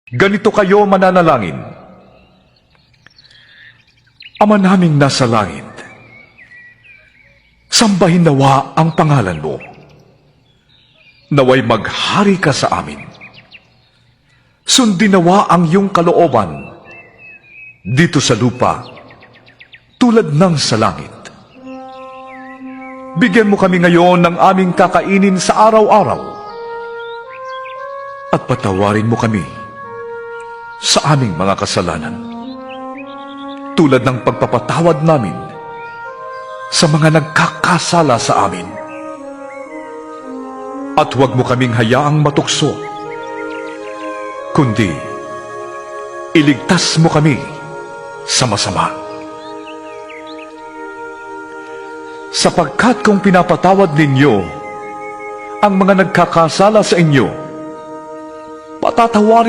Ganito kayo mananalangin. Ama naming nasa langit, sambahin nawa ang pangalan mo. Naway maghari ka sa amin. Sundin nawa ang iyong kalooban dito sa lupa tulad ng sa langit. Bigyan mo kami ngayon ng aming kakainin sa araw-araw at patawarin mo kami sa aming mga kasalanan, tulad ng pagpapatawad namin sa mga nagkakasala sa amin. At huwag mo kaming hayaang matukso, kundi iligtas mo kami sa masama. Sapagkat kung pinapatawad ninyo ang mga nagkakasala sa inyo, patatawarin